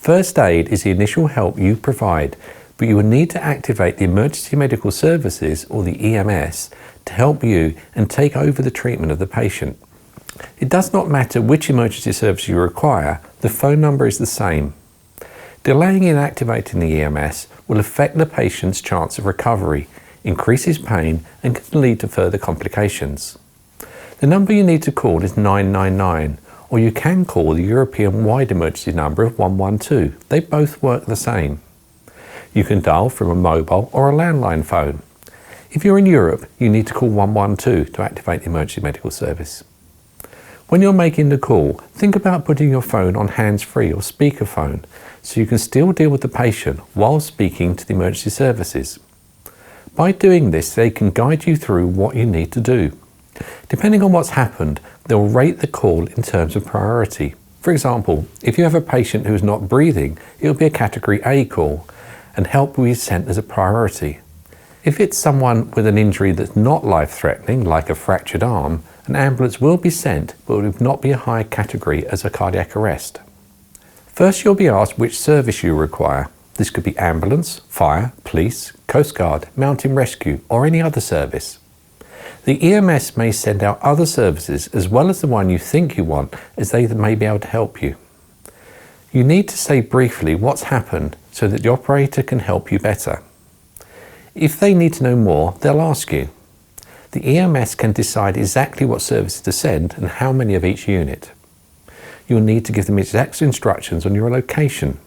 First aid is the initial help you provide, but you will need to activate the Emergency Medical Services, or the EMS, to help you and take over the treatment of the patient. It does not matter which emergency service you require, the phone number is the same. Delaying in activating the EMS will affect the patient's chance of recovery, increases pain, and can lead to further complications. The number you need to call is 999, or you can call the European-wide emergency number of 112. They both work the same. You can dial from a mobile or a landline phone. If you're in Europe, you need to call 112 to activate the emergency medical service. When you're making the call, think about putting your phone on hands-free or speakerphone so you can still deal with the patient while speaking to the emergency services. By doing this, they can guide you through what you need to do. Depending on what's happened, they'll rate the call in terms of priority. For example, if you have a patient who is not breathing, it will be a Category A call, and help will be sent as a priority. If it's someone with an injury that's not life-threatening, like a fractured arm, an ambulance will be sent, but it will not be a high category as a cardiac arrest. First, you'll be asked which service you require. This could be ambulance, fire, police, coast guard, mountain rescue, or any other service. The EMS may send out other services as well as the one you think you want, as they may be able to help you. You need to say briefly what's happened so that the operator can help you better. If they need to know more, they'll ask you. The EMS can decide exactly what services to send and how many of each unit. You'll need to give them exact instructions on your location.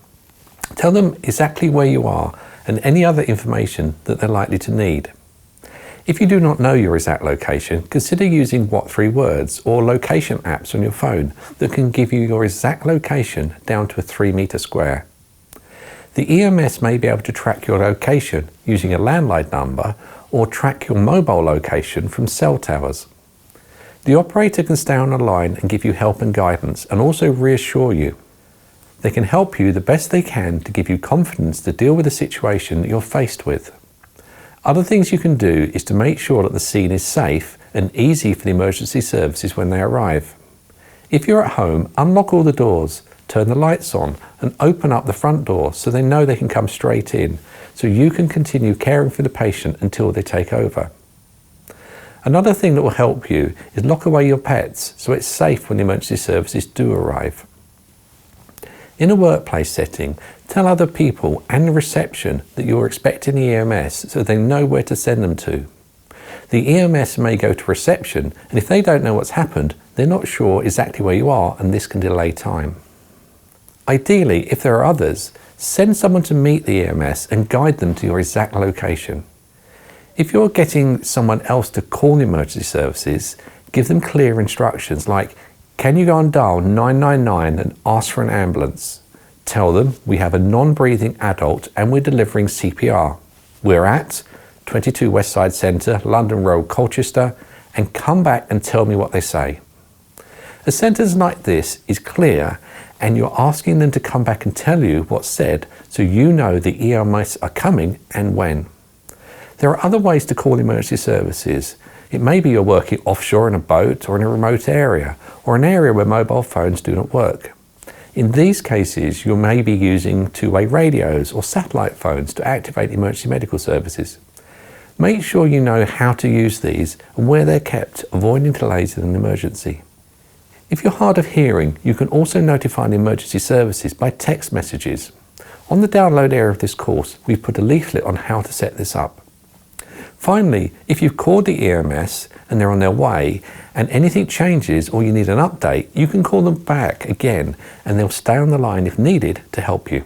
Tell them exactly where you are and any other information that they're likely to need. If you do not know your exact location, consider using What 3 Words or location apps on your phone that can give you your exact location down to a 3-meter square. The EMS may be able to track your location using a landline number or track your mobile location from cell towers. The operator can stay on the line and give you help and guidance and also reassure you. They can help you the best they can to give you confidence to deal with the situation that you're faced with. Other things you can do is to make sure that the scene is safe and easy for the emergency services when they arrive. If you're at home, unlock all the doors, turn the lights on and open up the front door so they know they can come straight in, so you can continue caring for the patient until they take over. Another thing that will help you is lock away your pets so it's safe when the emergency services do arrive. In a workplace setting, tell other people and the reception that you're expecting the EMS so they know where to send them to. The EMS may go to reception, and if they don't know what's happened, they're not sure exactly where you are, and this can delay time. Ideally, if there are others, send someone to meet the EMS and guide them to your exact location. If you're getting someone else to call the emergency services, give them clear instructions like, can you go and dial 999 and ask for an ambulance? Tell them we have a non-breathing adult and we're delivering CPR. We're at 22 Westside Centre, London Road, Colchester, and come back and tell me what they say. A sentence like this is clear, and you're asking them to come back and tell you what's said so you know the EMS are coming and when. There are other ways to call emergency services. It may be you're working offshore in a boat or in a remote area, or an area where mobile phones do not work. In these cases, you may be using two-way radios or satellite phones to activate emergency medical services. Make sure you know how to use these and where they're kept, avoiding delays in an emergency. If you're hard of hearing, you can also notify the emergency services by text messages. On the download area of this course, we've put a leaflet on how to set this up. Finally, if you've called the EMS and they're on their way and anything changes or you need an update, you can call them back again and they'll stay on the line if needed to help you.